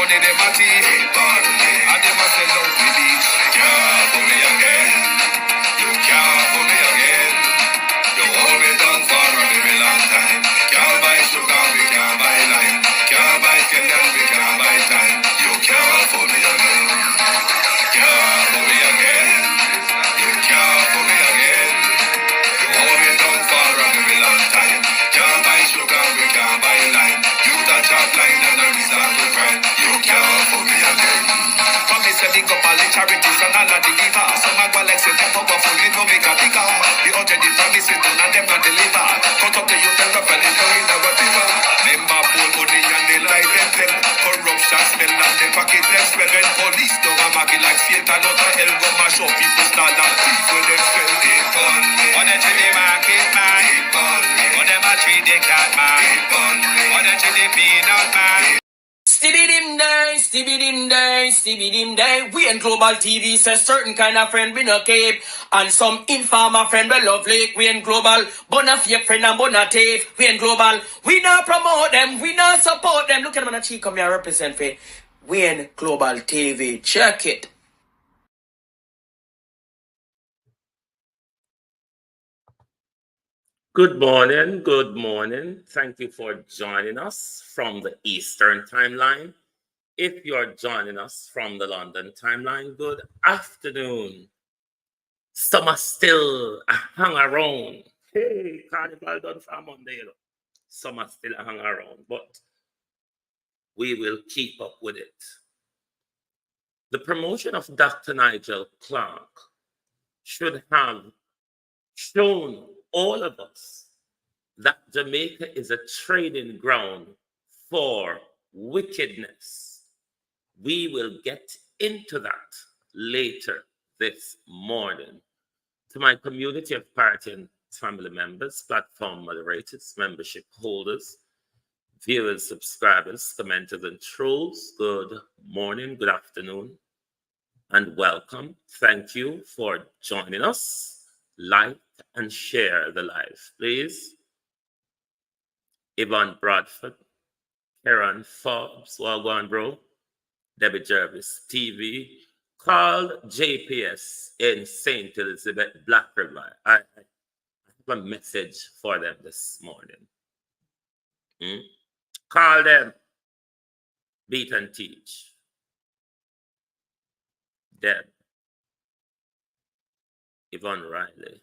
money them a thief. And them a sell out the beach. Can't for me again. You can't for me again. You hold me down for a very long time. Can't buy sugar, we can't buy lime. Can't buy Kenyan, we can't buy time. You can't for me again. Can't for me again. You can't for me again. You hold me down for a very long time. Can't buy sugar, we can't buy lime. You touch a line and I resort to crime. You can't for me again. Come and say big up all the charities and all of the givers. Some a go like say them powerful, me no make a bigger. The hundred the promises done and them not deliver. Cut up the youth and rough and it's going down whatever. Member pool money and they lie them tell. Corruption smell and they pocket them smell. When police don't have market like Satan out of hell go mash up people start and thief when them spell. Keep on me. What them to the market man? Keep on me. What them a treat the cat man? Keep on me. What them to the peanut man? Stibby dim day. We in Global TV says certain kind of friend we no cape. And some informer friend we love lake. We in Global, bona fake friend and bona tape. We in Global, we not promote them, we not support them. Look at them on the cheek, come here represent for. We in Global TV, check it. Good morning. Thank you for joining us from the Eastern Timeline. If you're joining us from the London Timeline, good afternoon. Some are still hang around. Hey, Carnival done for Monday. Some are still hang around, but we will keep up with it. The promotion of Dr. Nigel Clarke should have shown all of us that Jamaica is a trading ground for wickedness. We will get into that later this morning. To my community of party and family members, platform moderators, membership holders, viewers, subscribers, commenters, and trolls, good morning, good afternoon, and welcome. Thank you for joining us. Like and share the live, please. Yvonne Bradford, Karen Forbes, Wagwan Bro, Debbie Jervis TV, called JPS in St. Elizabeth, Black River. I have a message for them this morning. Call them, beat and teach. Deb, Yvonne Riley,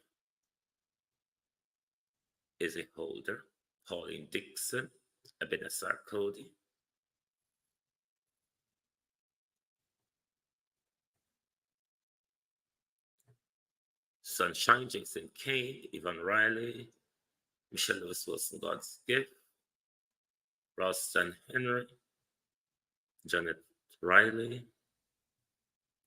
Izzy Holder, Pauline Dixon, Ebenezer Cody, Sunshine, Jason Kane, Yvonne Riley, Michelle Lewis Wilson, God's Gift, Ralston Henry, Janet Riley,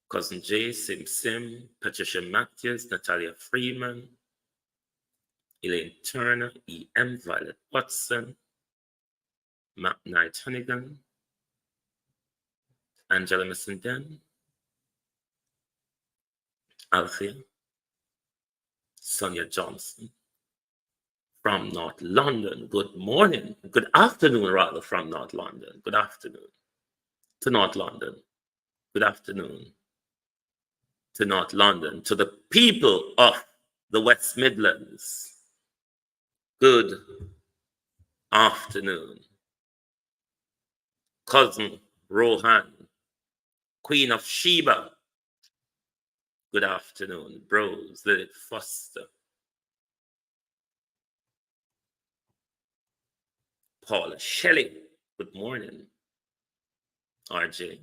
Cousin Jay, Sim, Patricia Matthews, Natalia Freeman, Elaine Turner, E.M. Violet Watson, Matt Knight Hunnigan, Angela Missenden, Althea, Sonia Johnson from North London. Good morning. Good afternoon, rather, from North London. Good afternoon to North London. Good afternoon to North London. To the people of the West Midlands, good afternoon. Cousin Rohan, Queen of Sheba, good afternoon. Bros, Lilith Foster, Paula Shelley, good morning. RJ,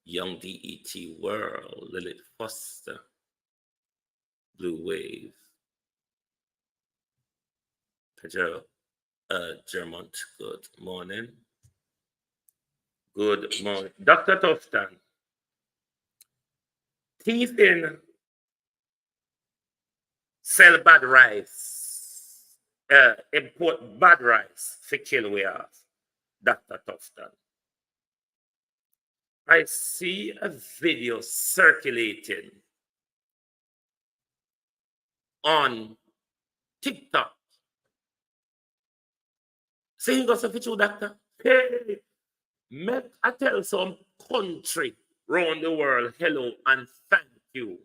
Young DET World, Lilith Foster, Blue Wave, Pedro Germont, good morning. Good morning. Dr. Toftan, thief in sell bad rice, import bad rice for kill we have. Dr. Toftan. I see a video circulating on TikTok. Saying goes a picture, doctor. Hey, Make I tell some country around the world hello and thank you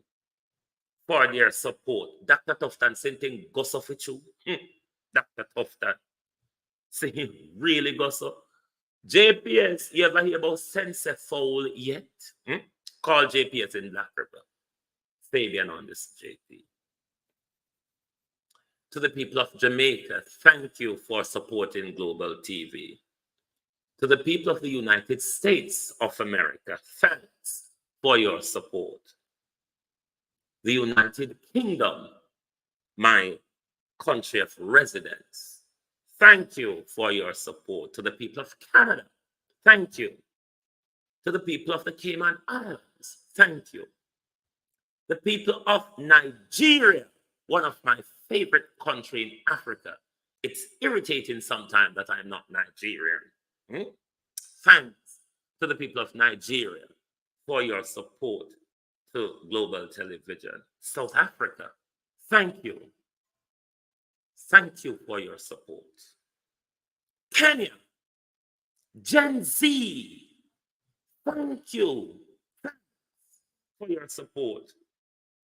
for their support. Dr. Tufton sending goes off with you. Dr. Tufton. See him really goes up. JPS, you ever hear about Sense Foul yet? Call JPS in Black River. Fabian on this JP. To the people of Jamaica, thank you for supporting Global TV. To the people of the United States of America, thanks for your support. The United Kingdom, my country of residence, thank you for your support. To the people of Canada, thank you. To the people of the Cayman Islands, thank you. The people of Nigeria, one of my favorite countries in Africa. It's irritating sometimes that I'm not Nigerian. Thanks to the people of Nigeria for your support to global television. South Africa, thank you. Thank you for your support. Kenya, Gen Z, thank you. Thanks for your support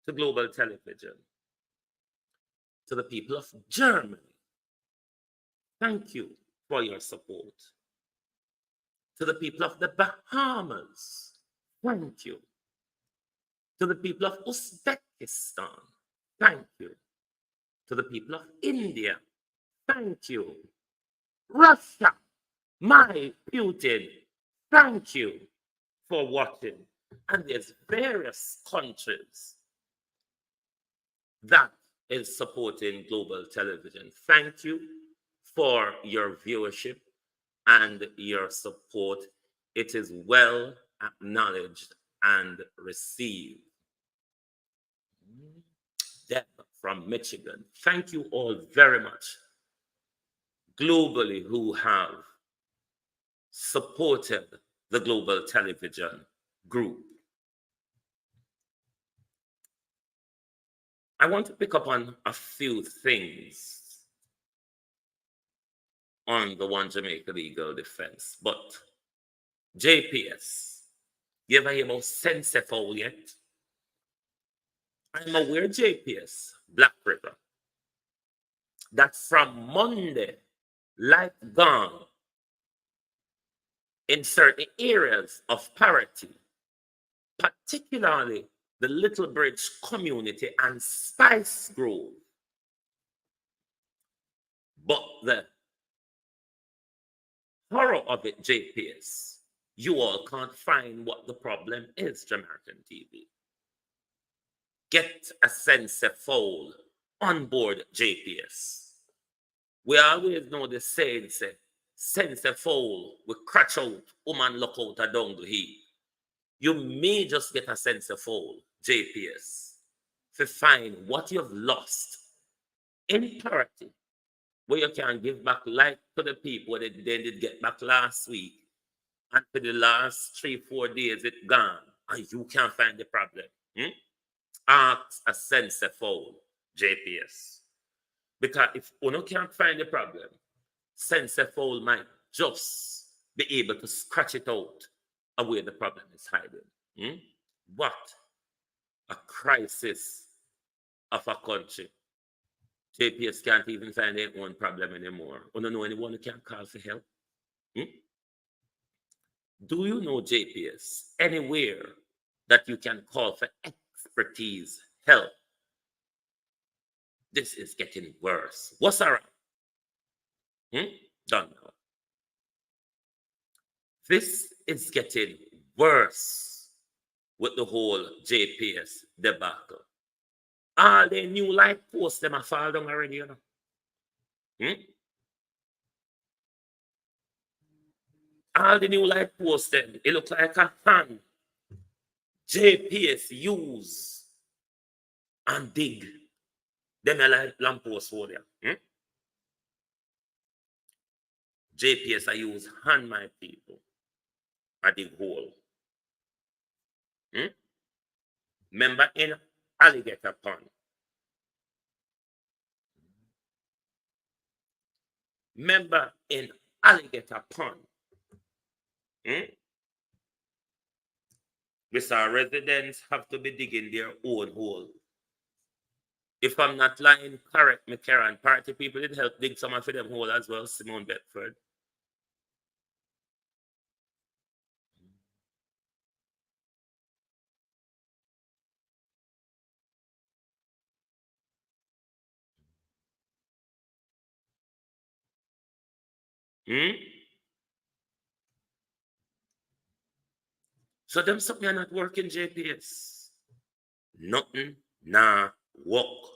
to global television. To the people of Germany, thank you for your support. To the people of the Bahamas, thank you. To the people of Uzbekistan, thank you. To the people of India, thank you. Russia, my Putin, thank you for watching. And there's various countries that is supporting global television. Thank you for your viewership and your support. It is well acknowledged and received. Deb from Michigan, thank you all very much globally who have supported the global television group. I want to pick up on a few things on the One Jamaica Legal Defense, but JPS, you ever hear about Sense Foul yet? I'm aware, JPS, Black River, that from Monday, light gone in certain areas of parity, particularly the Little Bridge community and Spice Grove. But the horror of it, JPS, you all can't find what the problem is, Jamaican TV. Get a Sense Foul on board JPS. We always know the saying, say, Sense Foul, we crash out, woman look out a down the heat. You may just get a Sense Foul, JPS, to find what you've lost in parity, where you can give back light to the people that they did get back last week, and for the last 3-4 days it gone, and you can't find the problem. Ask a Sense Foul, JPS. Because if you can't find the problem, Sense Foul might just be able to scratch it out of where the problem is hiding. What a crisis of a country. JPS can't even find their own problem anymore. You don't know anyone who can call for help? Do you know, JPS, anywhere that you can call for expertise, help? This is getting worse. What's around? Don't know. This is getting worse with the whole JPS debacle. All the new light posts, them are fall down already, you know. All the new light posts, them, it looks like a hand JPS use and dig them a light lamp post for there. JPS I use hand, my people. I dig hole. Remember in Alligator Pond. Remember in Alligator Pond. Hmm? We saw residents have to be digging their own hole. If I'm not lying, correct me, Karen. Party people did help dig some of them hole as well, Simone Bedford. Hmm? So them something are not working, JPS. Nothing, nah, walk.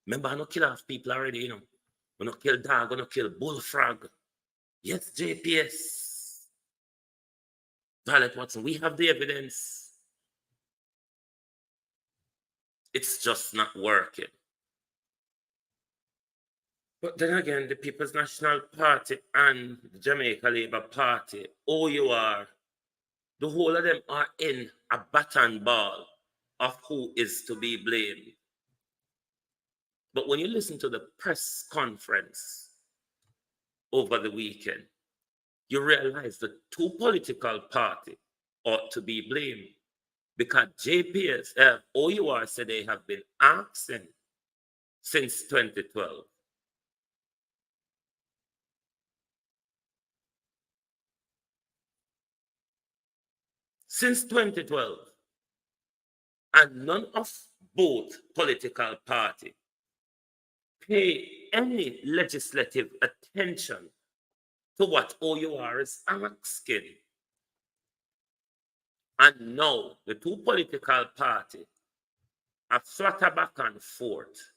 Remember, I no kill off people already, you know. We no kill dog, we no kill bullfrog. Yes, JPS. Violet Watson, we have the evidence. It's just not working. But then again, the People's National Party and the Jamaica Labour Party, OUR, the whole of them are in a bat and ball of who is to be blamed. But when you listen to the press conference over the weekend, you realize the two political parties ought to be blamed because JPS, OUR said they have been asking since 2012. Since 2012. And none of both political parties pay any legislative attention to what OUR is asking. And now the two political parties have flutter back and forth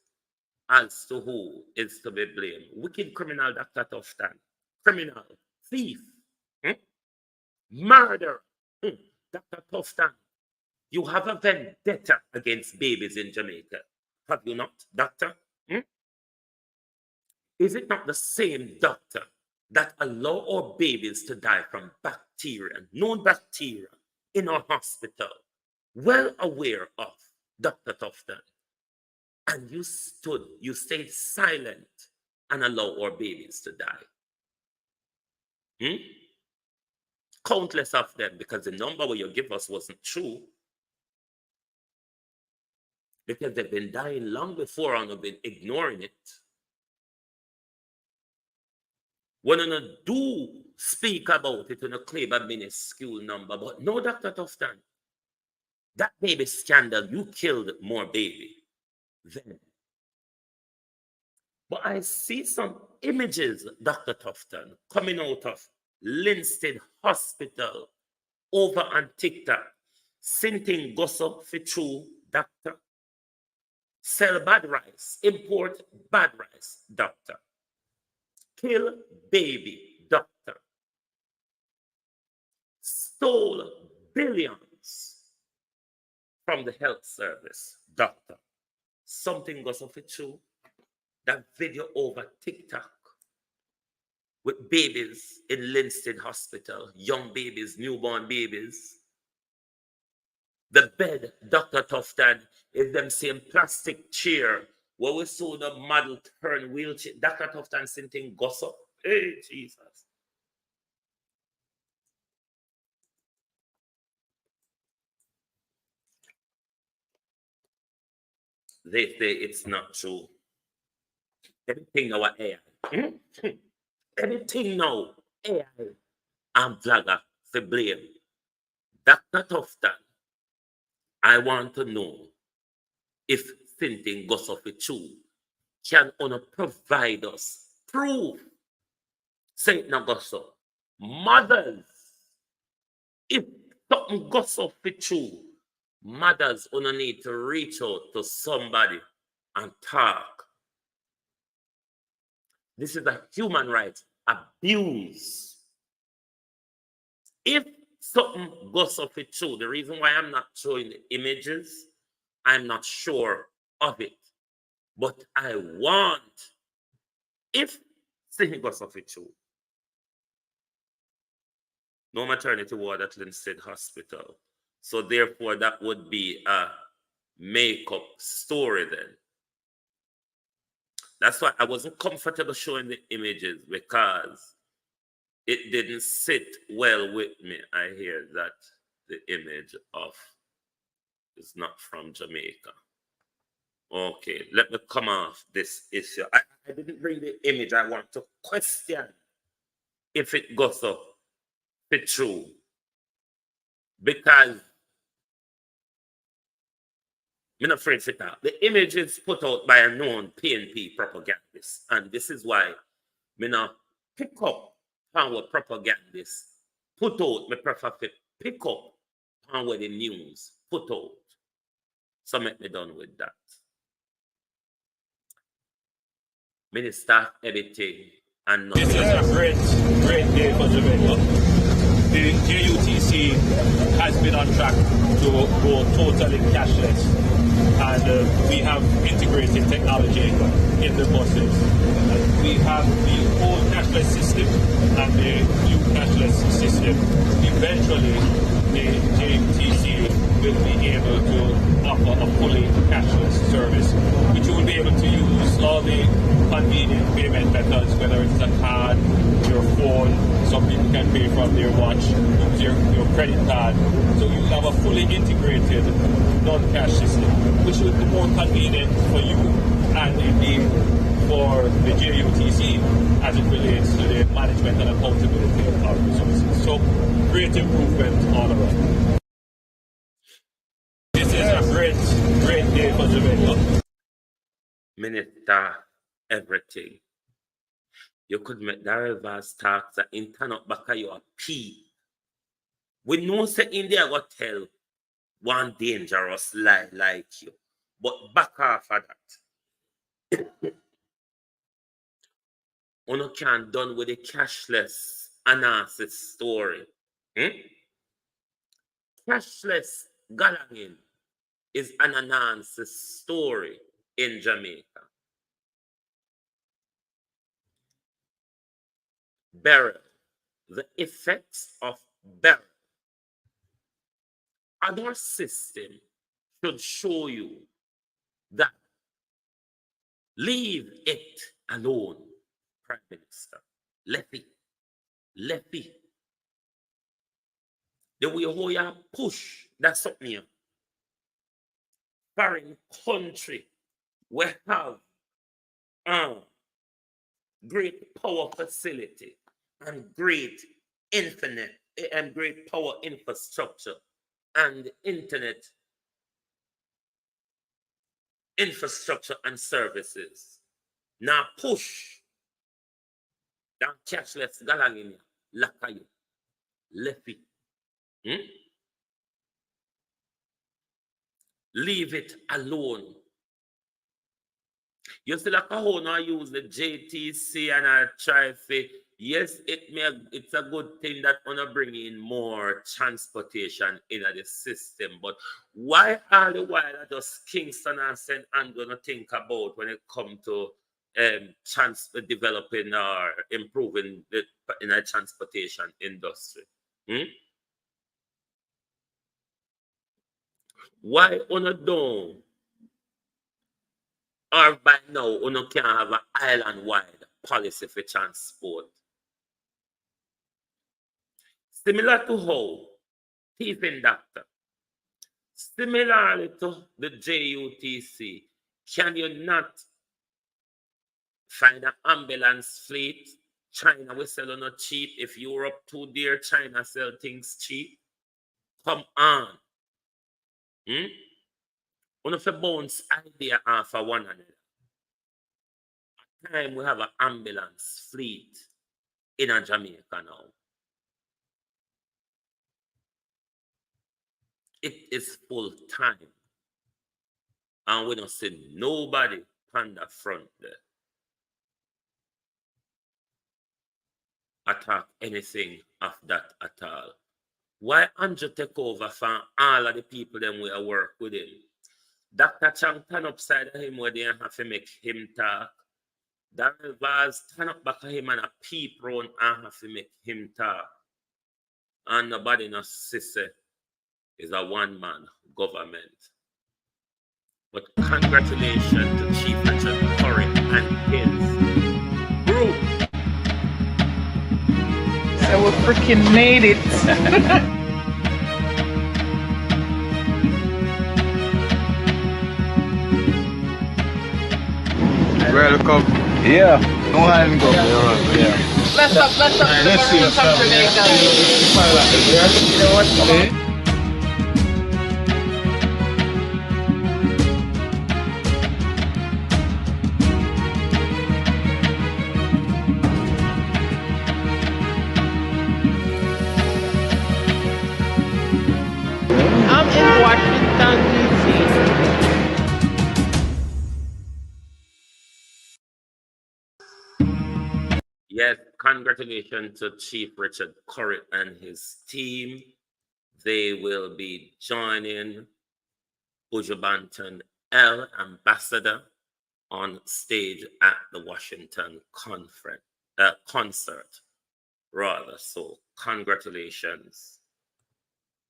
as to who is to be blamed. Wicked criminal Dr. Tufton, criminal, thief, hmm? Murder. Dr. Tufton, you have a vendetta against babies in Jamaica. Have you not, doctor? Hmm? Is it not the same doctor that allow our babies to die from bacteria, known bacteria, in our hospital? Well aware of Dr. Tufton. And you stayed silent and allow our babies to die. Hmm? Countless of them, because the number what you give us wasn't true. Because they've been dying long before and have been ignoring it. When you do speak about it, you claim a minuscule number, but no, Dr. Tufton, that baby scandal, you killed more baby then. But I see some images, Dr. Tufton, coming out of Linstead Hospital over on TikTok. Sinting gossip for true, doctor. Sell bad rice, import bad rice, doctor. Kill baby, doctor. Stole billions from the health service, doctor. Something goes off it true. That video over TikTok with babies in Linstead Hospital, young babies, newborn babies. The bed, Dr. Tufton, is them same plastic chair where we saw the model turn wheelchair. Dr. Tufton something gossip. Hey, Jesus. They say it's not true. Everything now AI. Everything now AI and vlogger for blame. Dr. Tufton, I want to know if something goes off with true. Can honor provide us proof? Say it now goes up. Mothers, if something goes off with true, mothers only need to reach out to somebody and talk. This is a human rights abuse. If something goes off with true, the reason why I'm not showing the images, I'm not sure of it. But I want, if something goes off with true, no maternity ward at Linstead Hospital. So therefore, that would be a make-up story then. That's why I wasn't comfortable showing the images because it didn't sit well with me. I hear that the image of is not from Jamaica. Okay, let me come off this issue. I didn't bring the image. I want to question if it goes up, if it's true. Because I'm not afraid for that. The image is put out by a known PNP propagandist. And this is why I not pick up on what propagandists put out. I prefer to pick up on what the news put out. So make me done with that. Minister editing and not. This is a great day for Jamaica. The JUTC has been on track to go totally cashless, and we have integrated technology in the buses. We have the old cashless system and the new cashless system. Eventually, the JUTC will be able to offer a fully cashless service, which you will be able to use all the convenient payment methods, whether it's a card, your phone. Some people can pay from their watch, use your credit card. So you have a fully integrated non-cash system, which will be more convenient for you and indeed for the JUTC as it relates to the management and accountability of resources. So great improvement all around. This is a great day for Jamaica. Minister everything. You could make the reverse tax in turn up back at your P. We know say India got tell one dangerous lie like you. But back off of that. Uno can't done with the cashless analysis story. Cashless galangin is an analysis story in Jamaica. Barrel, the effects of barrel. Other system should show you that leave it alone, Prime Minister. Let it. The way how you push, that's something. Foreign country, we have great power facility and great infinite and great power infrastructure and internet infrastructure and services. Now push down cashless galangin lakayo lefi. Leave it alone. You see, like how I use the JTC and I try to, yes, it's a good thing that I bring in more transportation in the system. But why all the while just Kingston and St. Andrew gonna think about when it comes to developing or improving in the transportation industry? Why don't? Or by now, you can have an island-wide policy for transport. Similar to how thieving doctor, similarly to the JUTC, can you not find an ambulance fleet? China will sell on cheap. If Europe too dear, China sell things cheap. Come on. One of the bounce idea off of one another. At time we have an ambulance fleet in Jamaica now. It is full time. And we don't see nobody on the front there attack anything of that at all. Why Andrew take over from all of the people them we work with him? Dr. Chang turn upside of him where they have to make him talk. Darrell Vaz turn up back of him and a peep round and have to make him talk. And nobody no sister is a one-man government. But congratulations to Chief Richard Curry and his group. freaking made it. Welcome. Yeah. No hand go. Yeah. Let's up the maroons from Jamaica. You know what? Come on. I'm in Washington, D.C. Yes, congratulations to Chief Richard Curry and his team. They will be joining Ujubanton L Ambassador on stage at the Washington concert, rather. So congratulations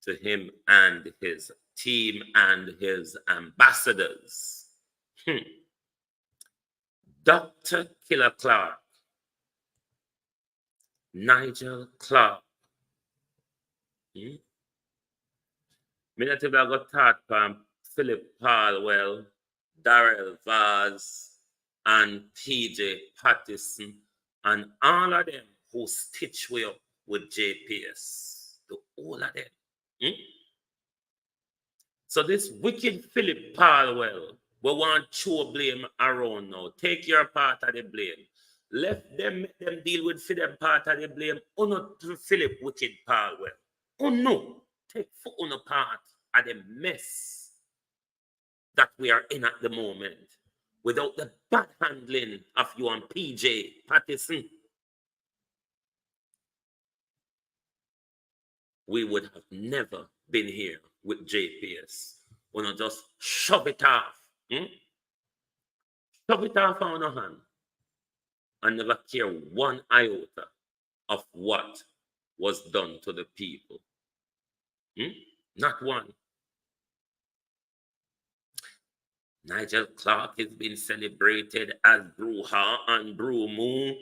to him and his team and his ambassadors. Dr. Killer Clarke, Nigel Clarke. Minute I got taught from Philip Palwell, Darrell Vaz, and PJ Pattison, and all of them who stitch way up with JPS. The all of them. So this wicked Philip Palwell, we want to blame around now. Take your part of the blame. Let them make them deal with for them part of the blame. Oh no, to Philip wicked Palwell. Oh no, take for on part of the mess that we are in at the moment without the bad handling of you and PJ Pattison. We would have never been here with JPS. We're not just shove it off. Shove it off on our hand and never care one iota of what was done to the people. Not one. Nigel Clarke has been celebrated as Bruha and Brumu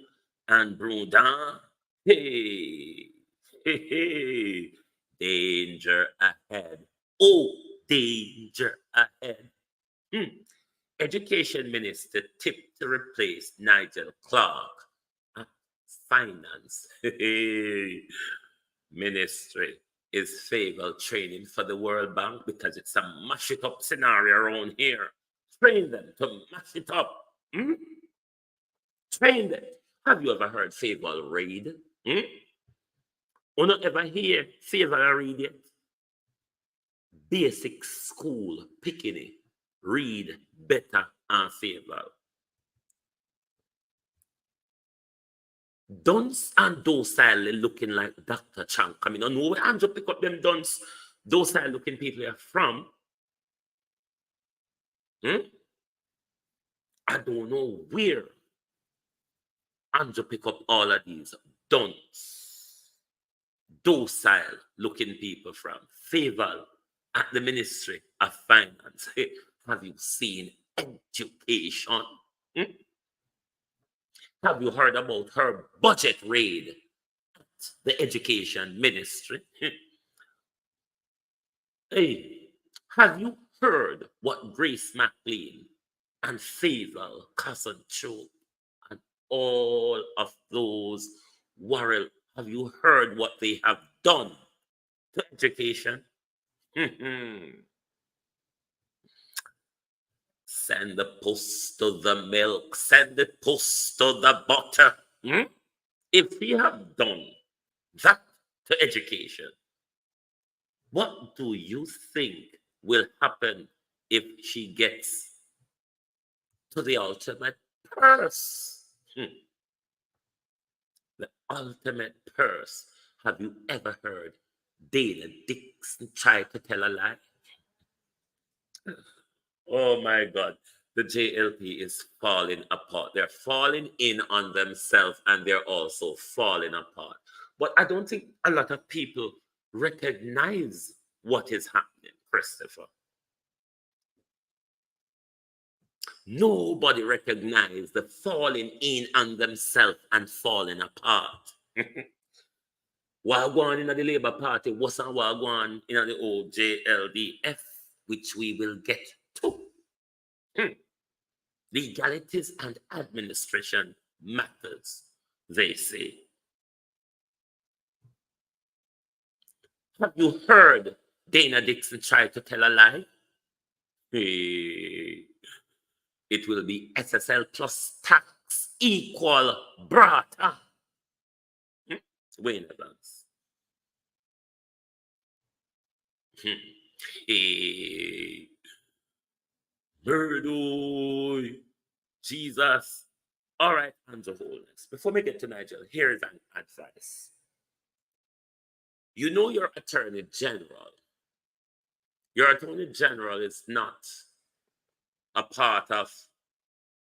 and Brudan. Hey, hey, danger ahead. Oh, danger ahead. Education Minister tipped to replace Nigel Clarke at Finance Ministry is favored training for the World Bank because it's a mash it up scenario around here. Train them to mash it up. Train them. Have you ever heard Favor read? Or not ever hear Favor read yet? Basic school picking read better and Favor. Dunce and docile looking like Dr. Chang. I mean, I know where Andrew pick up them dunce, docile looking people are from. I don't know where Andrew pick up all of these dunce, docile looking people from. Favor at the Ministry of Finance. Have you seen education? Have you heard about her budget raid at the Education Ministry? Hey, have you heard what Grace McLean and Favor Casancho and all of those Warrell, have you heard what they have done to education? Send the post to the milk, send the post to the butter. If we have done that to education, what do you think will happen if she gets to the ultimate purse? The ultimate purse. Have you ever heard Dana Dixon try to tell a lie? Oh my God. The JLP is falling apart. They're falling in on themselves and they're also falling apart. But I don't think a lot of people recognize what is happening, Christopher. Nobody recognizes the falling in on themselves and falling apart. Wagwan in the Labour Party wasn't Wagwan in the old JLDF, which we will get to. Legalities and administration matters, they say. Have you heard Dana Dixon try to tell a lie? Hey, it will be SSL plus tax equal brata. Wayne Evans. Hey, Murdoy, Jesus. All right, Andrew Holness. Before we get to Nigel, here is an advice. You know your Attorney General. Your Attorney General is not a part of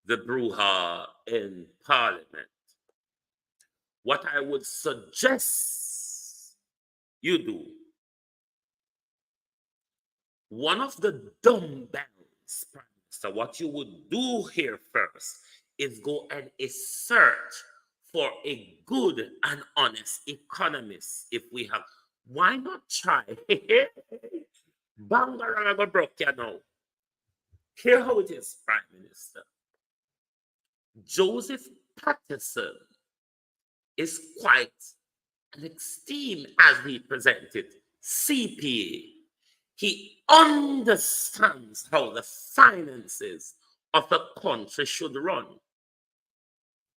the brouhaha in Parliament. What I would suggest you do, one of the dumbbells, Prime Minister, what you would do here first is go and search for a good and honest economist if we have. Why not try? Bangaraga broke you now. Hear how it is, Prime Minister. Joseph Patterson is quite an esteemed, as he presented, CPA. He understands how the finances of a country should run.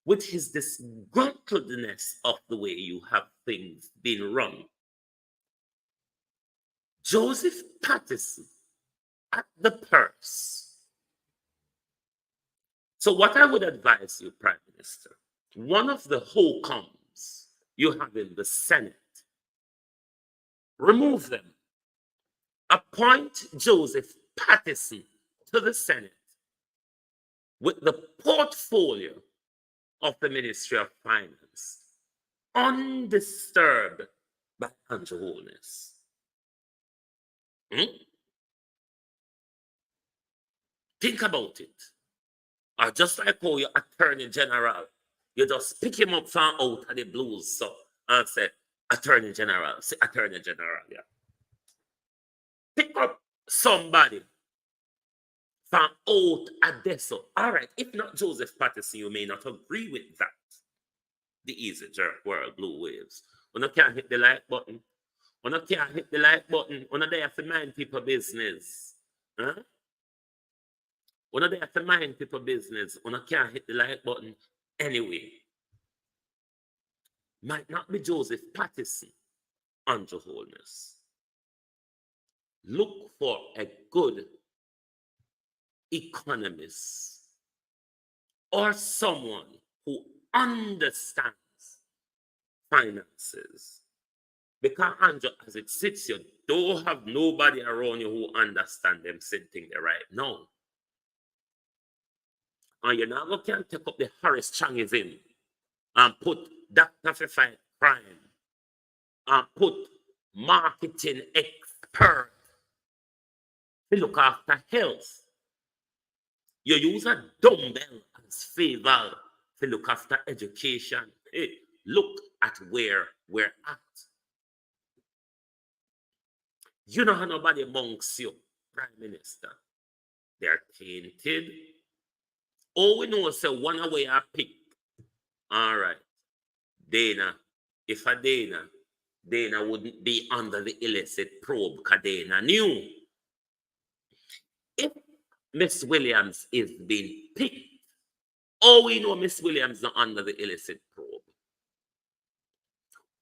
With his disgruntledness of the way you have things been run, Joseph Patterson at the purse. So what I would advise you, Prime Minister, one of the hocoms you have in the Senate, remove them. Appoint Joseph Patterson to the Senate with the portfolio of the Ministry of Finance, undisturbed by Andrew Holness. Think about it. Or just like how your Attorney General, you just pick him up from out of the blues so, and say, Attorney General, say Attorney General, yeah. Pick up somebody from out of this. All right, if not Joseph Patterson, you may not agree with that. The easy jerk world, blue waves. When you can't hit the like button, when you can't hit the like button, when you have to mind people business. Huh? When you have to mind people business, when you can't hit the like button anyway. Might not be Joseph Patterson, Andrew Holness. Look for a good economist or someone who understands finances. Because, Andrew, as it sits, you don't have nobody around you who understands them sitting there right now. And you're not going to take up the Horace Changism and put Dr. for fight crime and put marketing expert to look after health. You use a dumbbell as favor to look after education. Hey, look at where we're at. You don't have nobody amongst you, Prime Minister. They're tainted. All we know is one away I pick. All right. Dana, if a Dana wouldn't be under the illicit probe because Dana knew. If Miss Williams is being picked, all we know Miss Williams not under the illicit probe.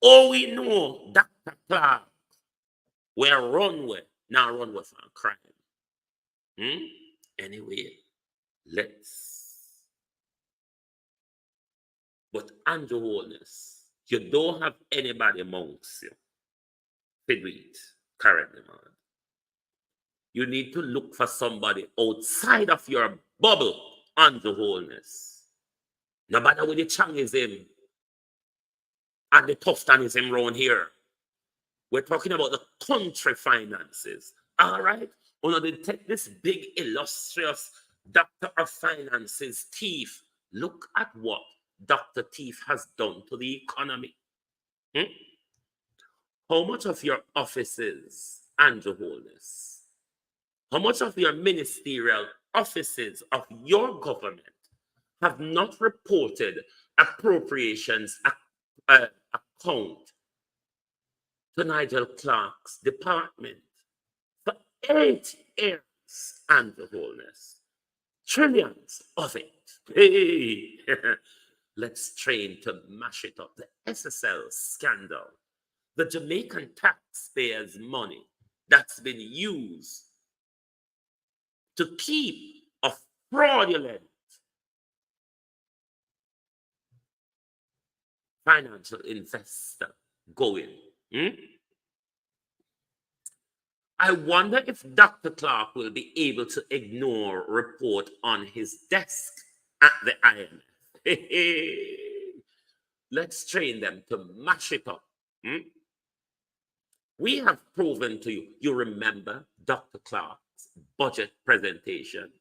All we know Dr. Clarke where runway, now runway for crime. Anyway, let's. But Andrew Holness, you don't have anybody amongst you to do it currently, man. You need to look for somebody outside of your bubble, Andrew Holness. No matter with the Changism and the Tuftanism around here. We're talking about the country finances. All right? One of the take this big illustrious Doctor of Finances, Teeth. Look at what Dr. Teeth has done to the economy. How much of your offices, and your wholeness, how much of your ministerial offices of your government have not reported appropriations account to Nigel Clarke's department for 8 years and the wholeness? Trillions of it. Hey, let's train to mash it up. The SSL scandal, the Jamaican taxpayers' money that's been used to keep a fraudulent financial investor going. I wonder if Dr. Clarke will be able to ignore a report on his desk at the IMF. Let's train them to mash it up. We have proven to you, you remember Dr. Clarke's budget presentation,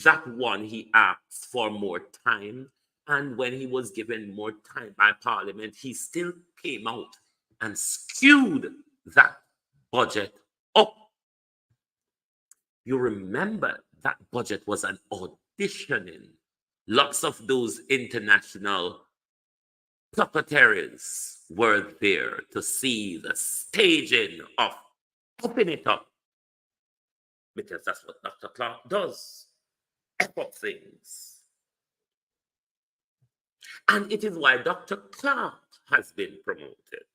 that one he asked for more time. And when he was given more time by Parliament, he still came out and skewed that budget up. You remember that budget was an auditioning. Lots of those international secretaries were there to see the staging of open it up. Because that's what Dr. Clarke does. F up things. And it is why Dr. Clarke has been promoted.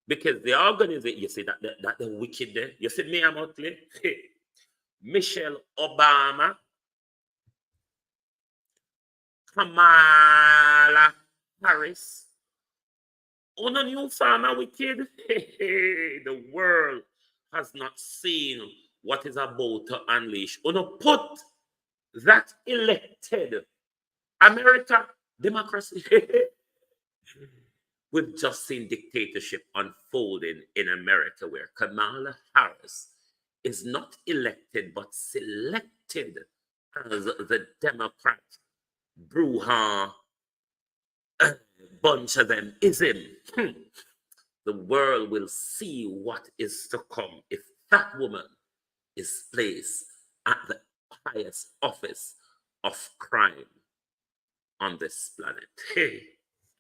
Because the organization, you see that the wicked there, you see me, Motley, Michelle Obama, Kamala Harris. On a new farmer wicked, the world has not seen what is about to unleash. Put that elected America democracy. We've just seen dictatorship unfolding in America, where Kamala Harris is not elected but selected as the Democrat brouhaha bunch of them ism. The world will see what is to come if that woman is placed at the highest office of crime on this planet. Hey,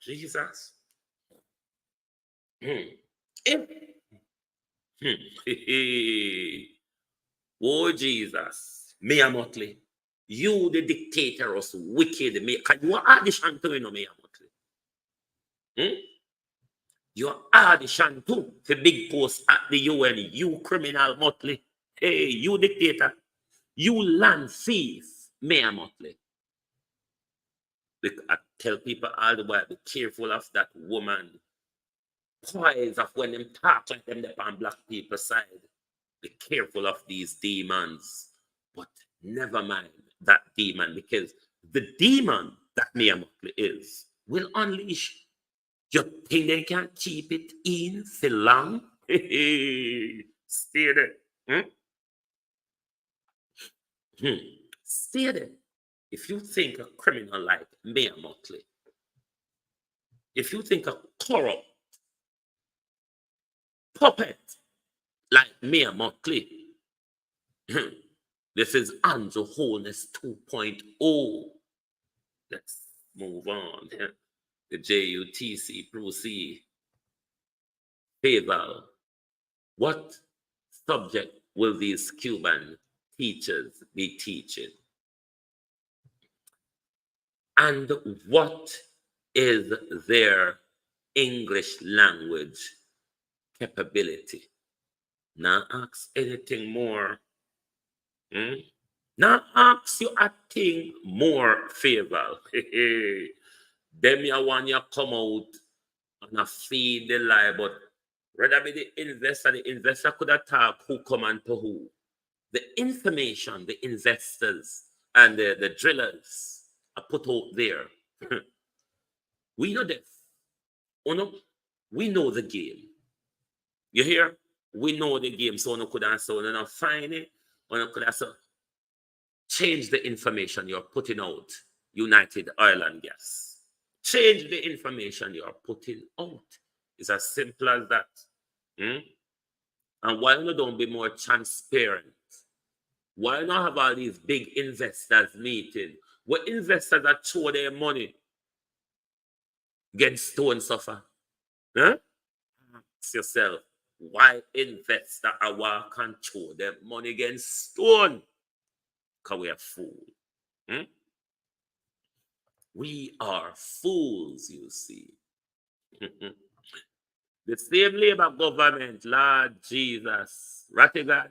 Jesus. Oh, Jesus. Mia Motley. You, the dictator, was wicked. Can you audition to me, Mia Motley? You audition to the big post at the UN, you criminal Motley. Hey, you dictator. You land thief, Mia Motley. I tell people all the while, be careful of that woman. Poise of when them talk like them on black people's side. Be careful of these demons. But never mind that demon, because the demon that Mia Motley is will unleash. You think they can keep it in for long? Stay there. Stay there. If you think a criminal like Mia Motley, if you think a corrupt puppet like Mia Motley, this is Andrew Wholeness 2.0. Let's move on. The JUTC, Brucey, Faval. What subject will these Cuban teachers be teaching? And what is their English language capability? Now ask anything more. Now ask you a thing more favor. Them ya want you come out and feed the lie, but rather be the investor could have talk who come and to who. The information, the investors and the drillers are put out there. We know this. We know the game. You hear? We know the game. So no could answer, no not find it, or no could answer. Change the information you're putting out, United Oil and Gas. Change the information you're putting out. It's as simple as that. Hmm? And why you don't be more transparent? Why not have all these big investors meeting? Where investors that throw their money against stone suffer? Huh? Ask yourself, why investor a walk and throw their money against stone? Because we are fools. Hmm? We are fools, you see. The same Labour government, Lord Jesus, Rattigan,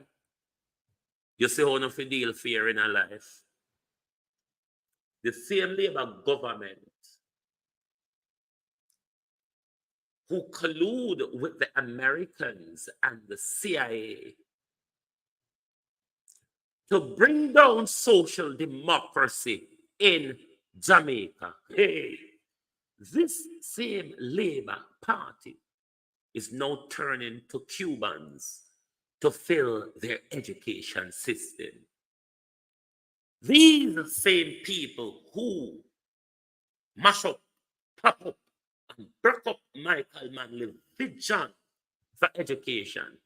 you see how no fi deal fear in our life. The same Labour government who collude with the Americans and the CIA to bring down social democracy in Jamaica. Hey, this same Labour Party is now turning to Cubans to fill their education system. These same people who mash up, pop up, and break up Michael Manley's vision for education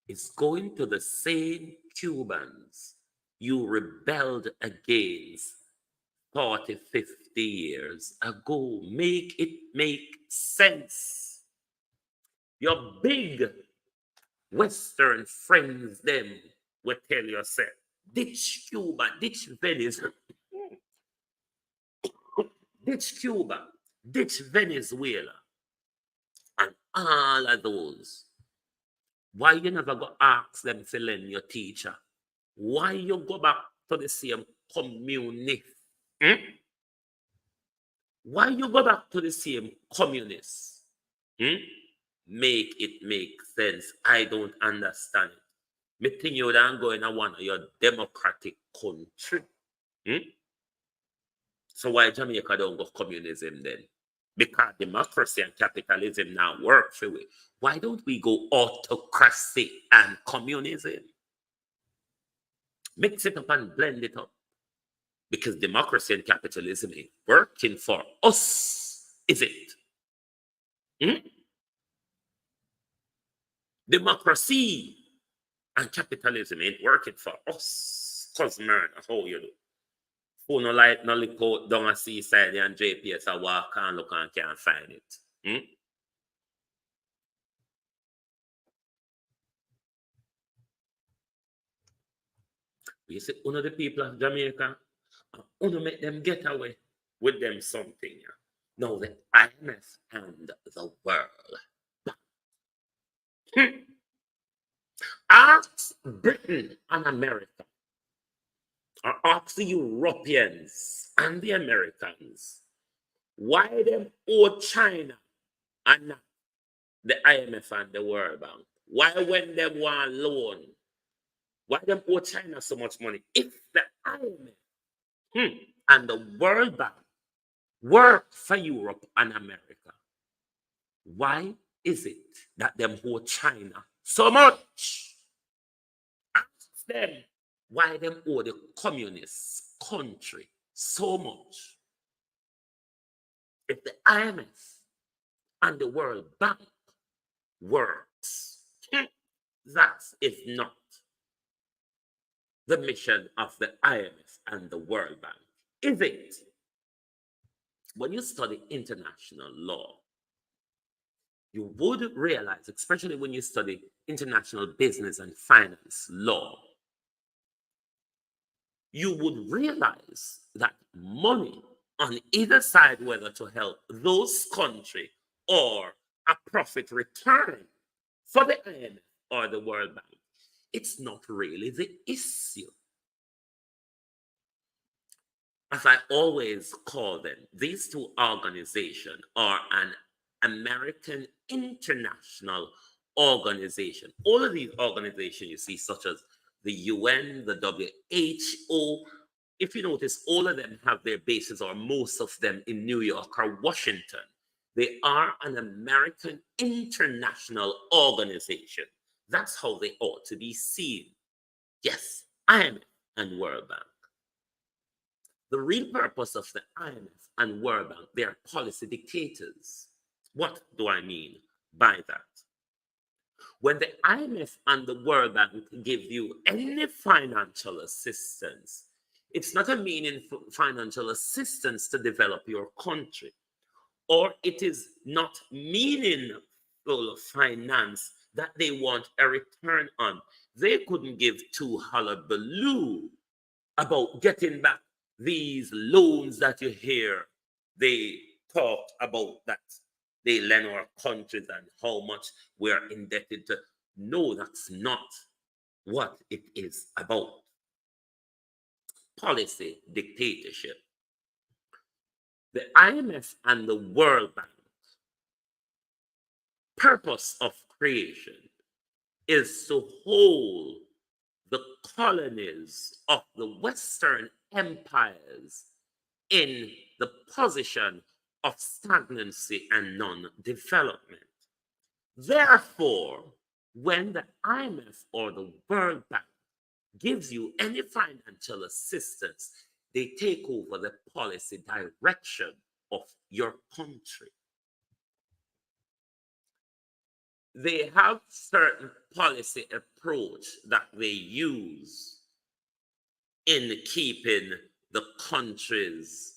is going to the same Cubans you rebelled against 40, 50 years ago. Make it make sense. Your big Western friends, them will tell yourself, ditch Cuba, ditch Venice, ditch Cuba, ditch Venezuela, and all of those. Why you never go ask them to lend your teacher? Why you go back to the same communist? Hmm? Why you go back to the same communists? Hmm? Make it make sense. I don't understand it. Me think you don't go in one of your democratic country. Hmm? So why Jamaica don't go communism then? Because democracy and capitalism now work for we. Why don't we go autocracy and communism? Mix it up and blend it up. Because democracy and capitalism ain't working for us, is it? Hmm? Democracy and capitalism ain't working for us. Cause man, how you do? Who no like no look out down a seaside and JPS a walk and look and can't find it. Hmm? You see, one of the people of Jamaica, want make them get away with them something. Now the IMF and the world. Hmm. Ask Britain and America, or ask the Europeans and the Americans, why them owe China and not the IMF and the World Bank? Why when them want loan? Why them owe China so much money? If the IMF and the World Bank work for Europe and America, why is it that them owe China so much? Ask them why them owe the communist country so much. If the IMF and the World Bank works, that is not the mission of the IMF and the World Bank, is it? When you study international law, you would realize, especially when you study international business and finance law, you would realize that money on either side, whether to help those countries or a profit return for the IMF or the World Bank, it's not really the issue. As I always call them, these two organizations are an American international organization. All of these organizations you see, such as the UN, the WHO, if you notice, all of them have their bases, or most of them, in New York or Washington. They are an American international organization. That's how they ought to be seen. Yes, IMF and World Bank. The real purpose of the IMF and World Bank, they are policy dictators. What do I mean by that? when the IMF and the World Bank give you any financial assistance, it's not a meaningful financial assistance to develop your country, or it is not meaningful finance that they want a return on. They couldn't give two hullabaloo about getting back these loans that you hear they talked about, that they lend our countries and how much we're indebted to. No, that's not what it is about. Policy dictatorship. The IMF and the World Bank purpose of creation is to hold the colonies of the Western empires in the position of stagnancy and non-development. Therefore, when the IMF or the World Bank gives you any financial assistance, they take over the policy direction of your country. They have certain policy approach that they use in keeping the countries,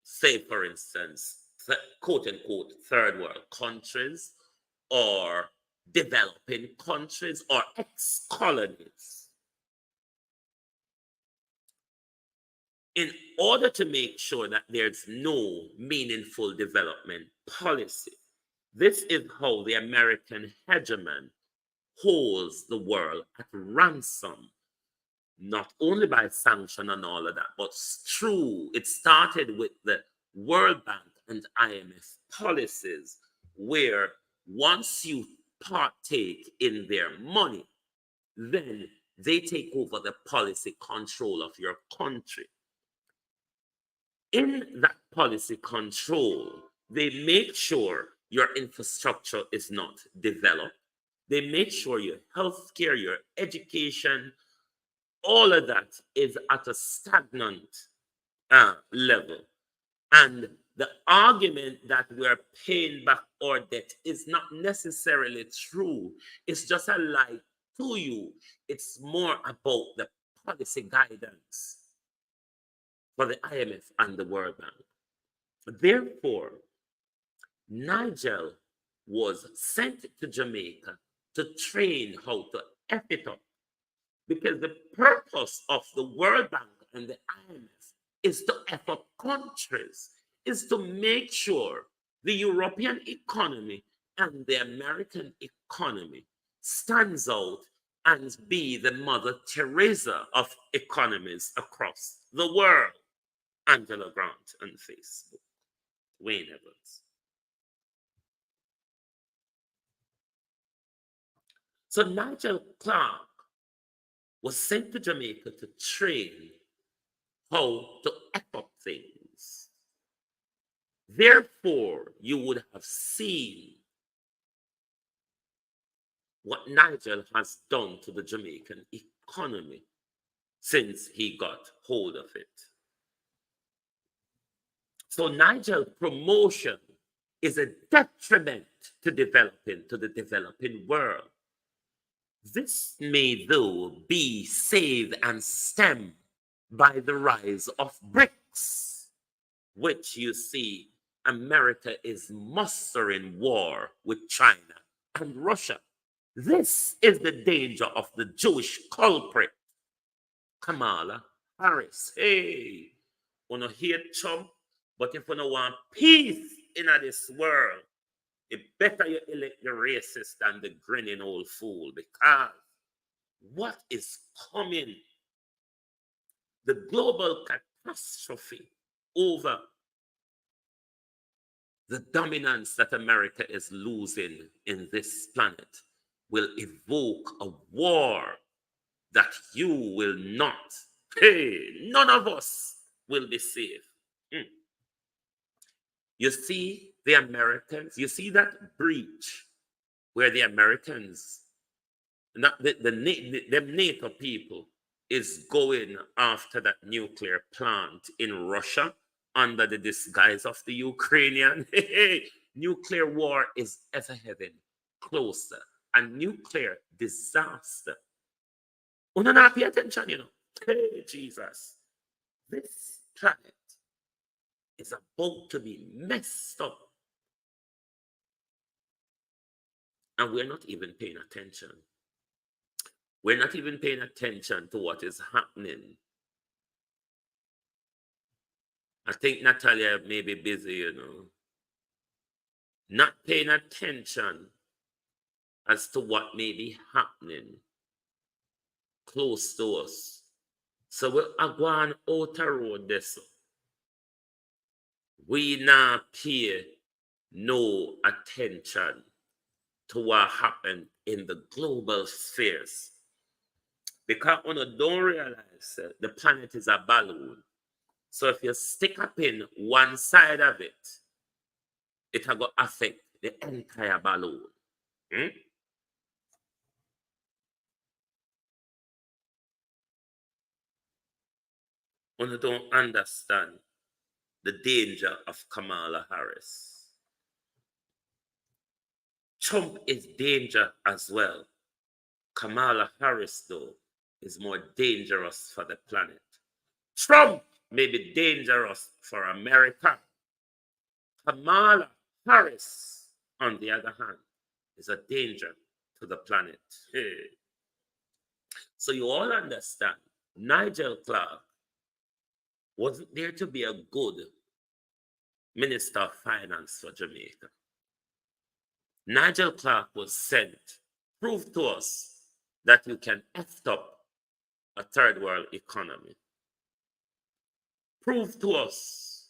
say for instance, quote unquote, third world countries or developing countries or ex-colonies. In order to make sure that there's no meaningful development policy, this is how the American hegemon holds the world at ransom, not only by sanction and all of that, but through, it started with the World Bank and IMF policies, where once you partake in their money, then they take over the policy control of your country. In that policy control, they make sure your infrastructure is not developed. They make sure your healthcare, your education, all of that is at a stagnant level. And the argument that we're paying back our debt is not necessarily true. It's just a lie to you. It's more about the policy guidance for the IMF and the World Bank. Therefore, Nigel was sent to Jamaica to train how to F it up, because the purpose of the World Bank and the IMF is to F up countries, is to make sure the European economy and the American economy stands out and be the Mother Teresa of economies across the world. Angela Grant on Facebook, Wayne Evans. So Nigel Clarke was sent to Jamaica to train how to F up things. Therefore, you would have seen what Nigel has done to the Jamaican economy since he got hold of it. So Nigel's promotion is a detriment to the developing world. This may though be saved and stemmed by the rise of BRICS, which you see America is mustering war with China and Russia. This is the danger of the Jewish culprit, Kamala Harris. Hey, wanna hear Trump? But if you don't want peace in this world, it better you elect the racist than the grinning old fool, because what is coming, the global catastrophe over the dominance that America is losing in this planet, will evoke a war that you will not, none of us will be safe. You see the Americans, you see that breach where the Americans, not the NATO people, is going after that nuclear plant in Russia under the disguise of the Ukrainian. Nuclear war is ever heading closer a nuclear disaster. Una not pay attention, you know. Hey, Jesus. This planet is about to be messed up. And we're not even paying attention. We're not even paying attention to what is happening. I think Natalia may be busy, you know, not paying attention as to what may be happening close to us. So we're going out a road this. We now pay no attention to what happened in the global spheres. Because when you don't realize the planet is a balloon. So if you stick up in one side of it, it will affect the entire balloon. When you don't understand the danger of Kamala Harris. Trump is danger as well. Kamala Harris, though, is more dangerous for the planet. Trump may be dangerous for America. Kamala Harris, on the other hand, is a danger to the planet. So you all understand, Nigel Clarke wasn't there to be a good Minister of Finance for Jamaica. Nigel Clarke was sent, prove to us that you can F up a third world economy. Prove to us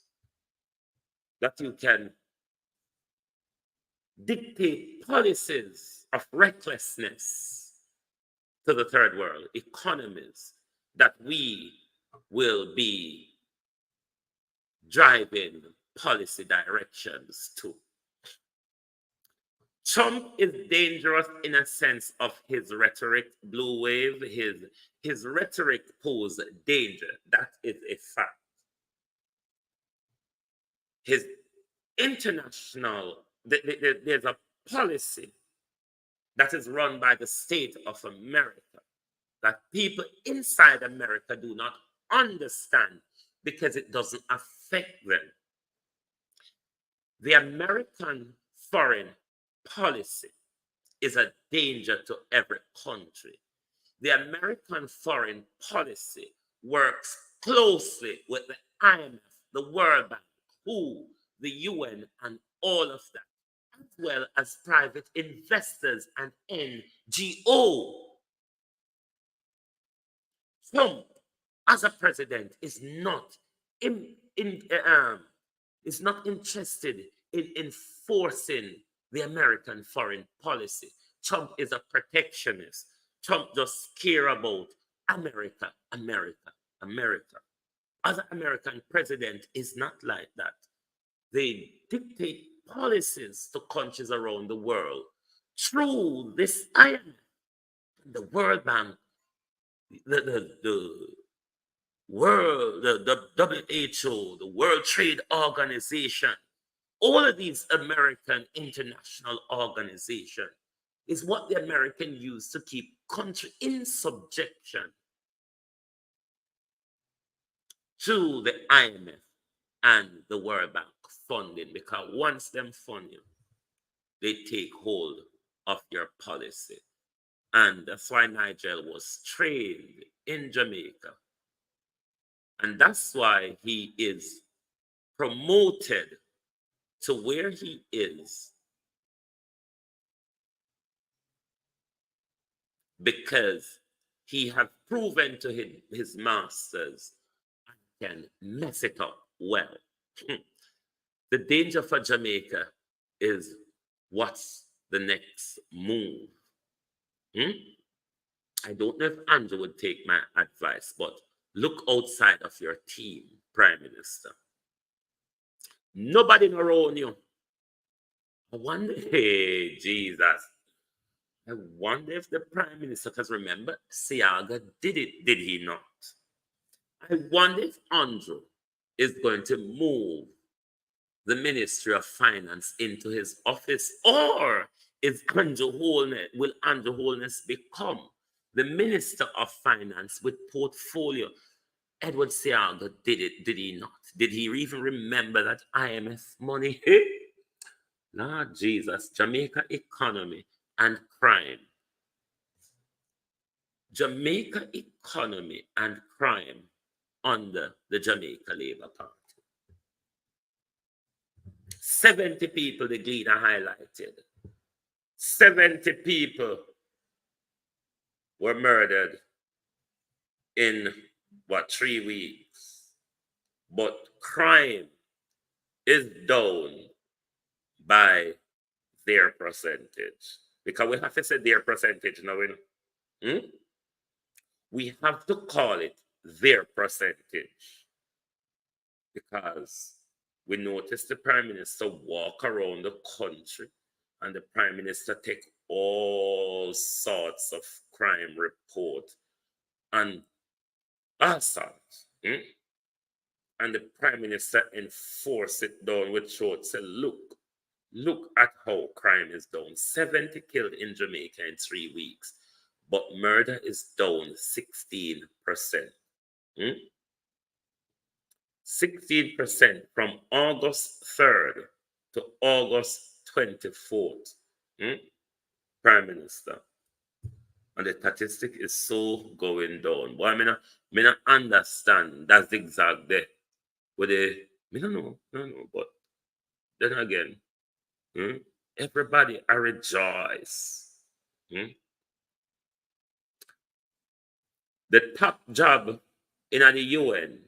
that you can dictate policies of recklessness to the third world economies that we will be driving policy directions to. Trump is dangerous in a sense of his rhetoric, blue wave, his rhetoric poses danger. That is a fact. His international, there's a policy that is run by the state of America that people inside America do not understand because it doesn't affect them. The American foreign policy is a danger to every country. The American foreign policy works closely with the IMF, the World Bank, WHO, the UN, and all of that, as well as private investors and NGO. Trump, as a president, is not interested in enforcing the American foreign policy. Trump is a protectionist. Trump just cares about America, America, America. Other American president is not like that. They dictate policies to countries around the world through this IMF, the World Bank, the WHO, the World Trade Organization. All of these American international organizations is what the American use to keep country in subjection to the IMF and the World Bank funding, because once them fund you, they take hold of your policy. And that's why Nigel was trained in Jamaica. And that's why he is promoted to where he is, because he has proven to his masters and can mess it up well. The danger for Jamaica is what's the next move. I don't know if Andrew would take my advice, but look outside of your team, Prime Minister. Nobody around you. I wonder, hey, Jesus. I wonder if the Prime Minister, because remember, Siaga did it, did he not? I wonder if Andrew is going to move the Ministry of Finance into his office, or will Andrew Holness become the Minister of Finance with portfolio? Edward Seaga did it, did he not? Did he even remember that IMF money? Lord Jesus, Jamaica economy and crime. Jamaica economy and crime under the Jamaica Labour Party. 70 people the Gleaner highlighted. 70 people were murdered in, 3 weeks? But crime is down by their percentage. Because we have to say their percentage now. We have to call it their percentage. Because we noticed the Prime Minister walk around the country and the Prime Minister take all sorts of crime report and assault. And the Prime Minister enforce it down with short. Say, look at how crime is down. 70 killed in Jamaica in 3 weeks, but murder is down 16%. 16% from August 3rd to August 24th. Prime Minister. And the statistic is so going down. But I mean, I understand that zigzag there. But I don't know, but then again, everybody I rejoice. The top job in the UN,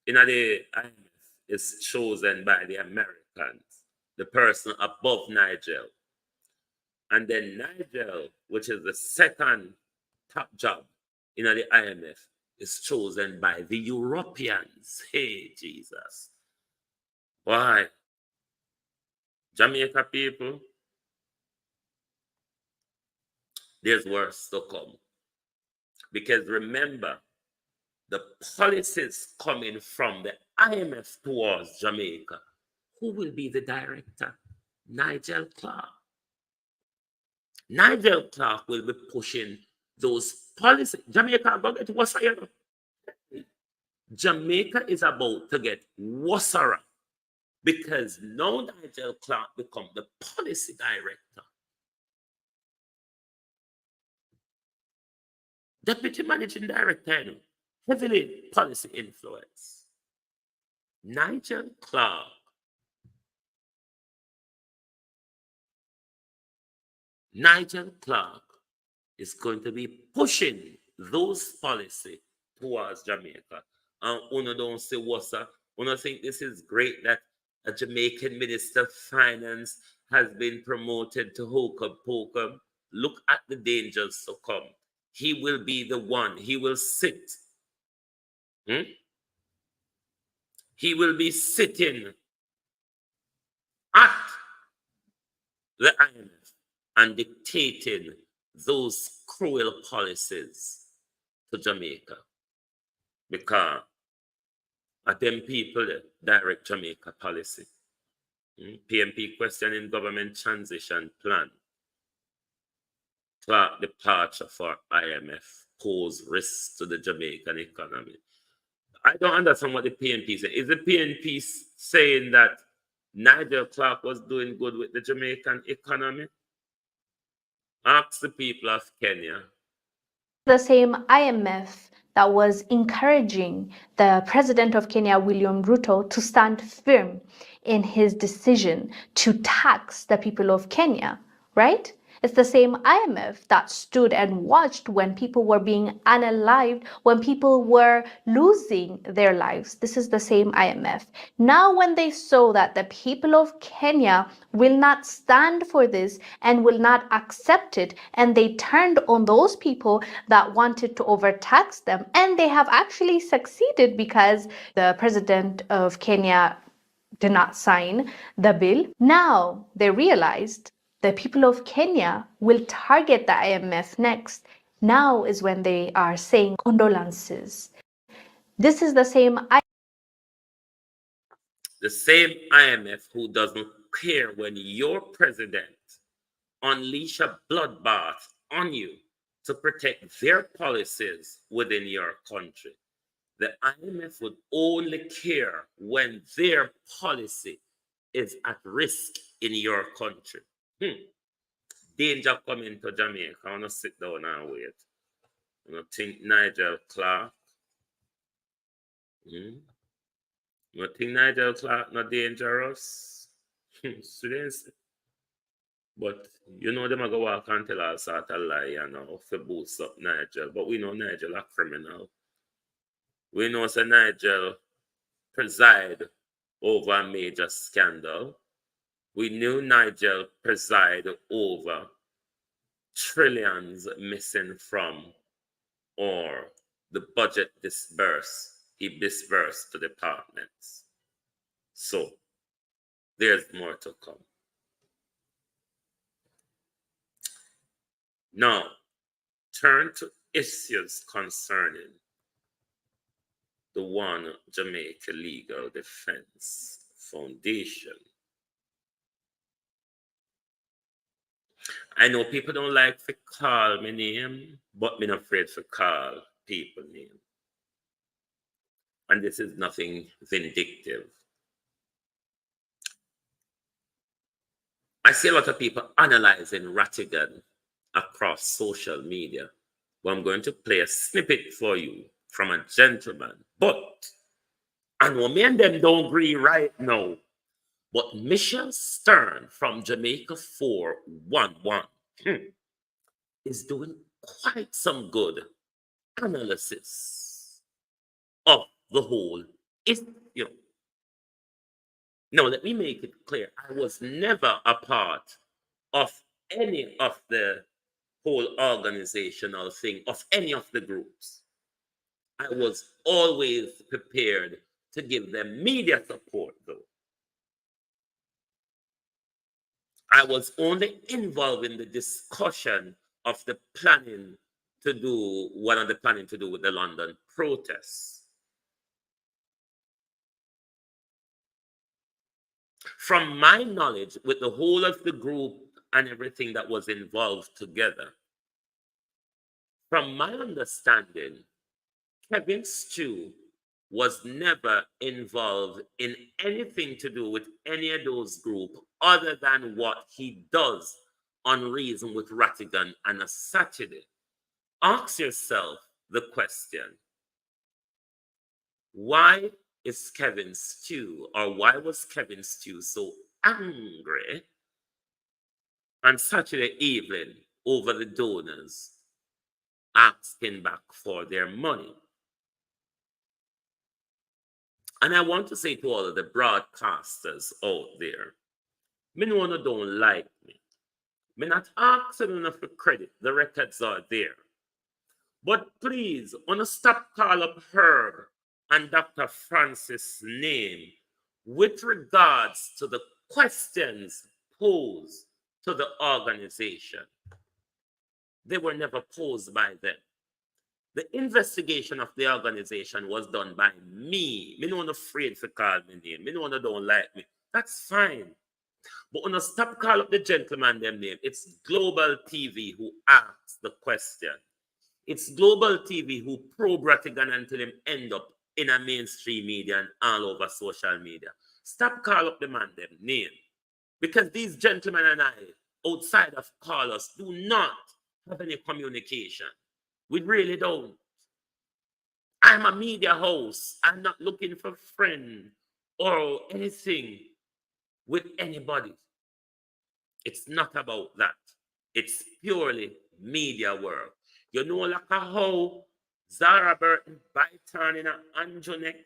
in the IMF, is chosen by the Americans, the person above Nigel. And then Nigel, which is the second top job in the IMF, is chosen by the Europeans. Hey, Jesus. Why? Jamaica people, there's worse to come. Because remember, the policies coming from the IMF towards Jamaica, who will be the director? Nigel Clarke. Nigel Clarke will be pushing those policies. Jamaica going to get worse. Jamaica is about to get worse because now Nigel Clarke become the policy director. Deputy Managing Director, heavily policy influence. Nigel Clarke. Nigel Clarke is going to be pushing those policy towards Jamaica. And Uno don't say what's up. Uno think this is great that a Jamaican Minister of Finance has been promoted to Hokam Pokam. Look at the dangers to come. He will be the one. He will sit. He will be sitting at the IMF and dictating those cruel policies to Jamaica. Because them people direct Jamaica policy. PMP questioning government transition plan. Clarke departure for IMF pose risks to the Jamaican economy. I don't understand what the PNP say. Is the PNP saying that Nigel Clarke was doing good with the Jamaican economy? Ask the people of Kenya. The same IMF that was encouraging the president of Kenya, William Ruto, to stand firm in his decision to tax the people of Kenya, right? It's the same IMF that stood and watched when people were being unalived, when people were losing their lives. This is the same IMF. Now, when they saw that the people of Kenya will not stand for this and will not accept it, and they turned on those people that wanted to overtax them, and they have actually succeeded because the president of Kenya did not sign the bill. Now they realized the people of Kenya will target the IMF next. Now is when they are saying condolences. This is the same IMF who doesn't care when your president unleash a bloodbath on you to protect their policies within your country. The IMF would only care when their policy is at risk in your country. Danger coming to Jamaica. I want to sit down and wait. I think Nigel Clarke. I think Nigel Clarke not dangerous. Students. But you know them are go walk and tell all sort of lie, you know, to boost up Nigel. But we know Nigel a criminal. We know Sir Nigel preside over a major scandal. We knew Nigel preside over trillions missing from or the budget he disbursed to departments. So there's more to come. Now, turn to issues concerning the One Jamaica Legal Defense Foundation. I know people don't like to call my name, but I'm not afraid to call people name. And this is nothing vindictive. I see a lot of people analyzing Rattigan across social media. Well, I'm going to play a snippet for you from a gentleman. But, I know me and them don't agree right now, but Michelle Stern from Jamaica 411 is doing quite some good analysis of the whole issue. Now, let me make it clear. I was never a part of any of the whole organizational thing, of any of the groups. I was always prepared to give them media support, though. I was only involved in the discussion of the planning to do, one of the planning to do with the London protests. From my knowledge, with the whole of the group and everything that was involved together, from my understanding, Kevin Stew was never involved in anything to do with any of those groups other than what he does on Reason with Rattigan on a Saturday. Ask yourself the question, why is Kevin Stew, or why was Kevin Stew so angry on Saturday evening over the donors asking back for their money? And I want to say to all of the broadcasters out there, me know you don't like me. Me not asking enough for credit. The records are there. But please, wanna stop call up Herb and Dr. Francis' name with regards to the questions posed to the organization. They were never posed by them. The investigation of the organization was done by me. Me no one afraid to call me name. Me no one don't like me. That's fine. But when I stop call up the gentleman them name, it's Global TV who asks the question. It's Global TV who probe Rattigan until him end up in a mainstream media and all over social media. Stop call up the man them name. Because these gentlemen and I, outside of callers, do not have any communication. We really don't. I'm a media host. I'm not looking for a friend or anything with anybody. It's not about that. It's purely media work. You know, like how Zara Burton by turning Andrew neck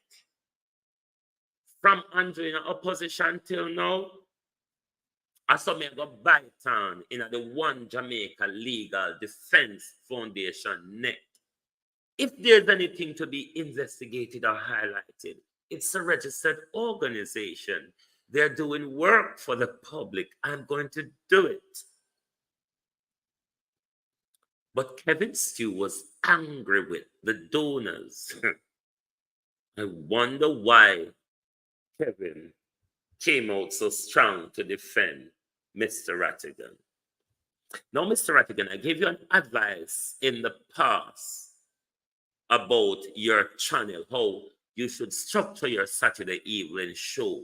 from Andrew in opposition till now. I saw me go by turn in the One Jamaica Legal Defense Foundation neck. If there's anything to be investigated or highlighted, it's a registered organization. They're doing work for the public. I'm going to do it. But Kevin Stew was angry with the donors. I wonder why Kevin came out so strong to defend Mr. Rattigan. Now, Mr. Rattigan, I gave you an advice in the past about your channel, how you should structure your Saturday evening show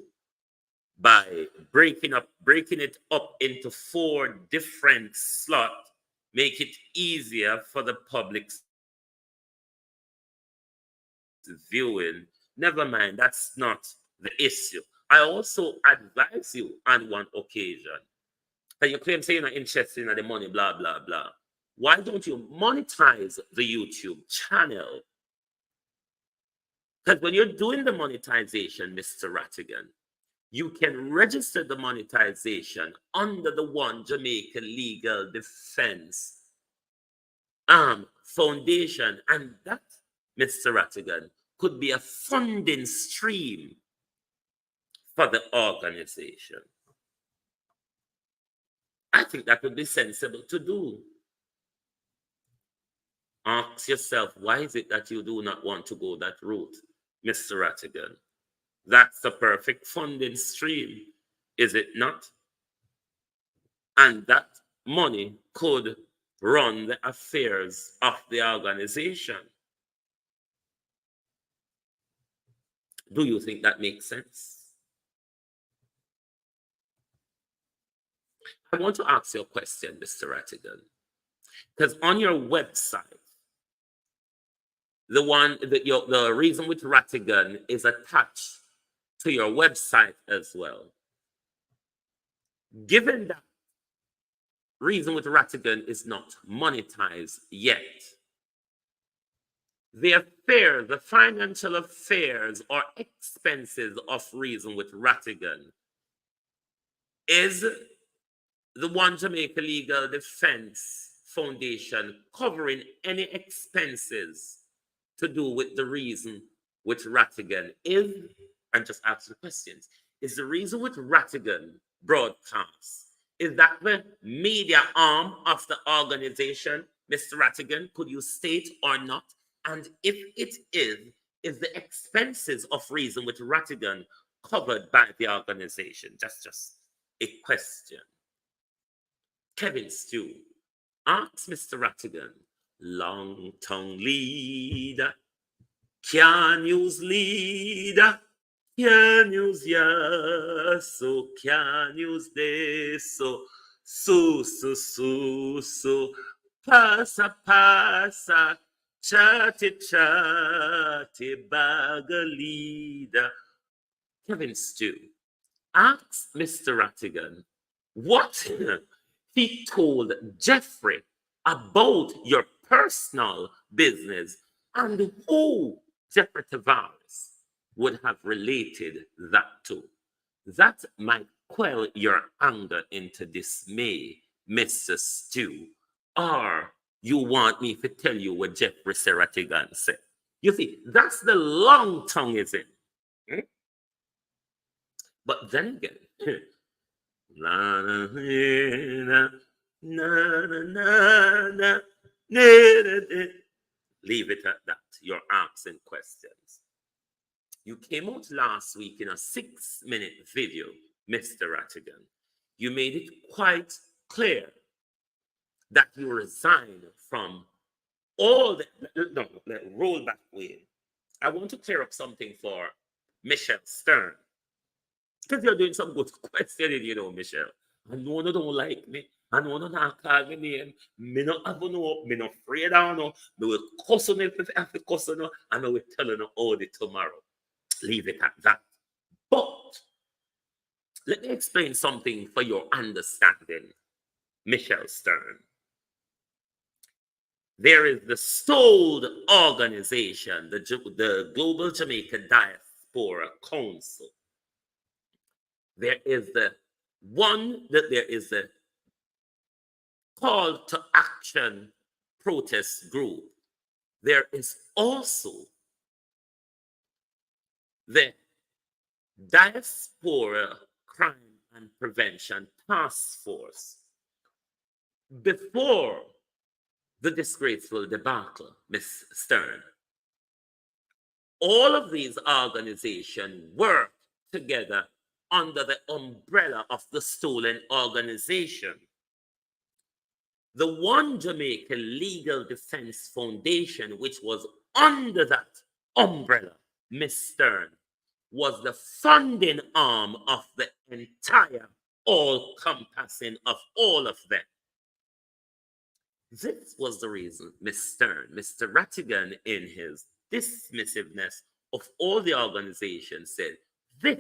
by breaking it up into 4 different slots, make it easier for the public's viewing. Never mind, that's not the issue. I also advise you on one occasion that you claim say you're not interested in the money, blah blah blah. Why don't you monetize the YouTube channel? Because when you're doing the monetization, Mr. Rattigan, you can register the monetization under the One Jamaican Legal Defense Foundation, and that, Mr. Rattigan, could be a funding stream for the organization. I think that would be sensible to do. Ask yourself, why is it that you do not want to go that route, Mr. Rattigan? That's the perfect funding stream, is it not? And that money could run the affairs of the organization. Do you think that makes sense? I want to ask you a question, Mr. Rattigan, because on your website, the Reason with Rattigan is attached to your website as well. Given that Reason with Rattigan is not monetized yet, the financial affairs or expenses of Reason with Rattigan is the One Jamaica Legal Defense Foundation covering any expenses to do with the Reason with Rattigan? And just ask the questions, is the Reason with Rattigan broadcast, is that the media arm of the organization, Mr. Rattigan? Could you state or not? And if it is the expenses of Reason with Rattigan covered by the organization? Just a question. Kevin Stew, ask Mr. Rattigan, long tongue leader, can use leader, can use ya, so can use this, so, passa, chatty, bag a leader. Kevin Stew, ask Mr. Rattigan what he told Jeffrey about your personal business and who Jeffrey Tavares would have related that to. That might quell your anger into dismay, Mr. Stew. Or you want me to tell you what Jeffrey Rattigan said? You see, that's the long tongue, is it? But then again, leave it at that. You're asking questions. You came out last week in a 6-minute video, Mr. Rattigan. You made it quite clear that you resigned from all the rollback way. I want to clear up something for Michelle Stern, because you're doing some good questioning, you know, Michelle. I know you don't like me. I know you not call me name. Me not have no, me not afraid of no. Me will cuss on if I have to cuss on, and I will tell you all the tomorrow. Leave it at that. But let me explain something for your understanding, Michelle Stern. There is the sold organization, the Global Jamaican Diaspora Council. There is the call to action protest group. There is also the Diaspora Crime and Prevention Task Force. Before the disgraceful debacle, Ms. Stern, all of these organizations work together under the umbrella of the stolen organization. The One Jamaica Legal Defense Foundation, which was under that umbrella, Miss Stern, was the funding arm of the entire all-compassing of all of them. This was the reason Miss Stern, Mr. Rattigan, in his dismissiveness of all the organizations, said, this,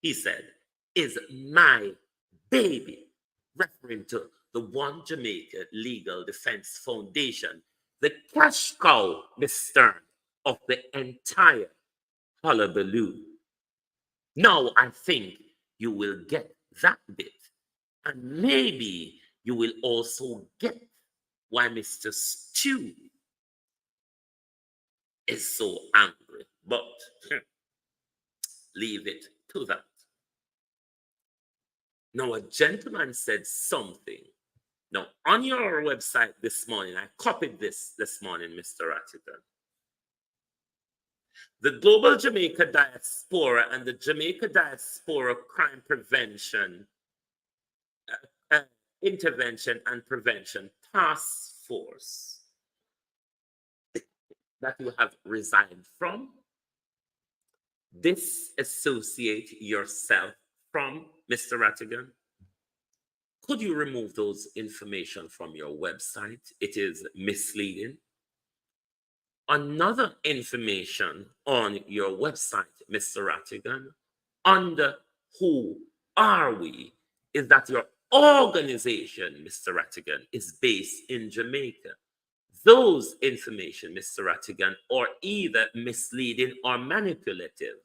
he said, is my baby, referring to the One Jamaica Legal Defense Foundation, the cash cow, Miss Stern, of the entire hullabaloo. Now I think you will get that bit, and maybe you will also get why Mr. Stew is so angry, but leave it to that. Now, a gentleman said something. Now, on your website this morning, I copied this morning, Mr. Rattigan. The Global Jamaica Diaspora and the Jamaica Diaspora Crime Prevention Intervention and Prevention Task Force that you have resigned from, disassociate yourself from, Mr. Rattigan. Could you remove those information from your website? It is misleading. Another information on your website, Mr. Rattigan, under Who Are We, is that your organization, Mr. Rattigan, is based in Jamaica. Those information, Mr. Rattigan, are either misleading or manipulative,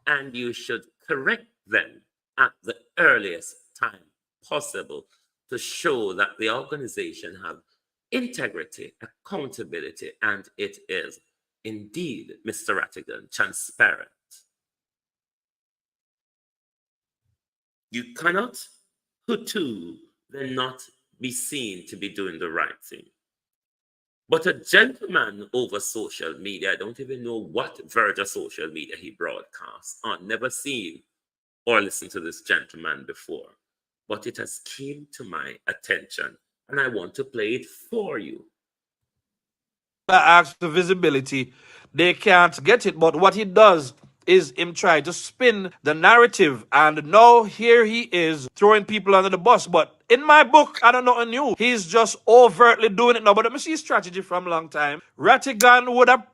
and you should correct them at the earliest time possible to show that the organization have integrity, accountability, and it is indeed, Mr. Rattigan, transparent. You cannot, Hutu, then not be seen to be doing the right thing. But a gentleman over social media, I don't even know what verge of social media he broadcasts on, never seen or listened to this gentleman before. But it has came to my attention, and I want to play it for you. Ask for visibility, they can't get it. But what he does is him try to spin the narrative, and now here he is throwing people under the bus. But in my book, I don't know new. He's just overtly doing it now. But let me see his strategy from a long time. Rattigan would have,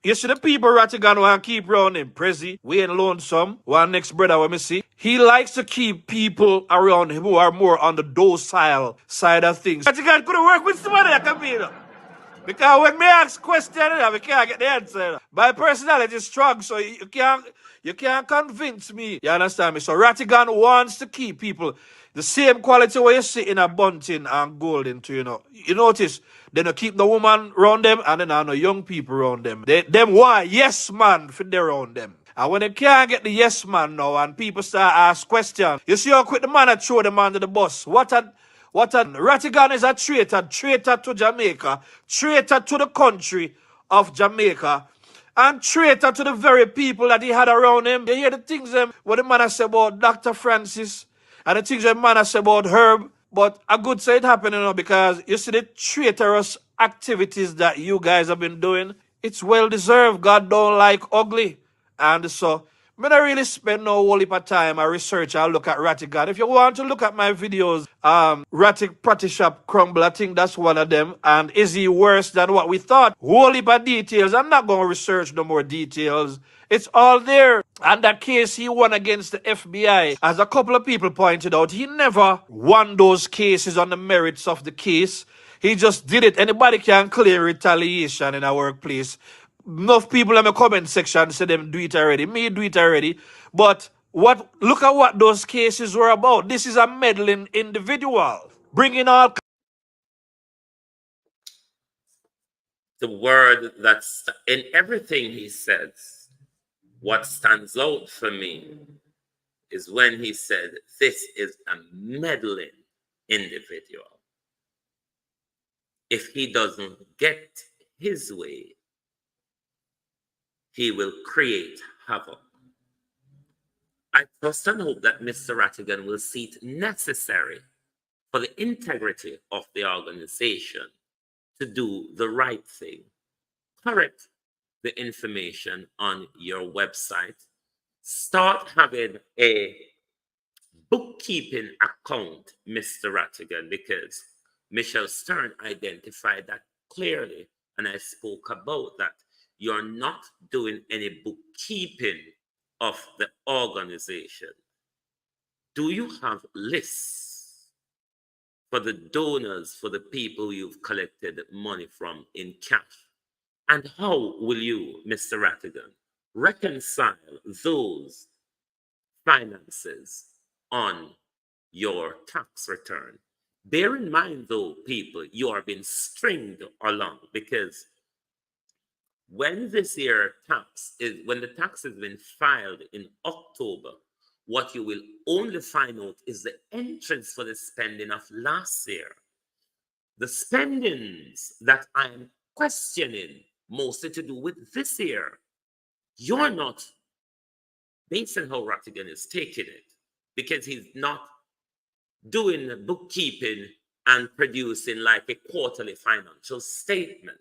you see the people Rattigan want to keep around him. Prezi, we ain't lonesome. One next brother, let me see. He likes to keep people around him who are more on the docile side of things. Rattigan could work with somebody that can be. Because when me ask questions, we can't get the answer. My personality is strong, so you can't convince me. You understand me? So Rattigan wants to keep people the same quality where you see in a Bunting and Golden too, you know. You notice, they don't keep the woman around them, and then I know young people around them. Them why? Yes, man, for they around them. And when they can't get the yes man now, and people start ask questions, you see how quick the man that throw them under the bus. What a Rattigan is a traitor to Jamaica, traitor to the country of Jamaica, and traitor to the very people that he had around him. You hear the things what the man has said about Dr. Francis, and the things the man has said about Herb. But I could say it happening now because you see the traitorous activities that you guys have been doing. It's well deserved. God don't like ugly. And so, I don't really spend no whole heap of time. I research, I look at Rattigan. If you want to look at my videos, Rattig Patty Shop Crumble, I think that's one of them. And is he worse than what we thought? Whole heap of details. I'm not going to research no more details. It's all there. And that case he won against the FBI, as a couple of people pointed out, he never won those cases on the merits of the case. He just did it. Anybody can claim retaliation in a workplace. Enough people in the comment section say them do it already. Me do it already. But look at what those cases were about. This is a meddling individual. Bringing all... The word that's in everything he says, what stands out for me is when he said, this is a meddling individual. If he doesn't get his way, he will create havoc. I trust and hope that Mr. Rattigan will see it necessary for the integrity of the organization to do the right thing. Correct the information on your website. Start having a bookkeeping account, Mr. Rattigan, because Michelle Stern identified that clearly, and I spoke about that. You're not doing any bookkeeping of the organization. Do you have lists for the donors, for the people you've collected money from in cash? And how will you, Mr. Rattigan, reconcile those finances on your tax return? Bear in mind, though, people, you are being stringed along, because when this year when the tax has been filed in October, what you will only find out is the entrance for the spending of last year. The spendings that I am questioning, mostly to do with this year, you're not, based on how Rattigan is taking it, because he's not doing bookkeeping and producing like a quarterly financial statement.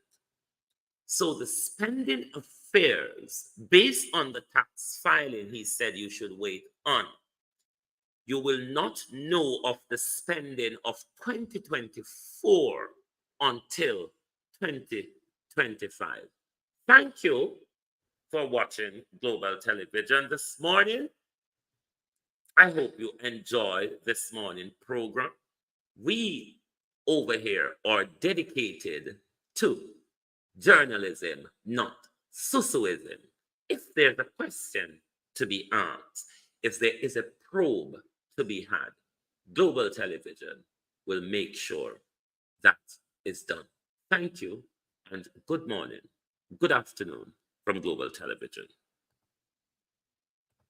So the spending affairs, based on the tax filing, he said you should wait on. You will not know of the spending of 2024 until 2025. Thank you for watching Global Television this morning. I hope you enjoyed this morning program. We over here are dedicated to journalism, not susuism. If there's a question to be asked, if there is a probe to be had, Global Television will make sure that is done. Thank you, and good morning, good afternoon from Global Television.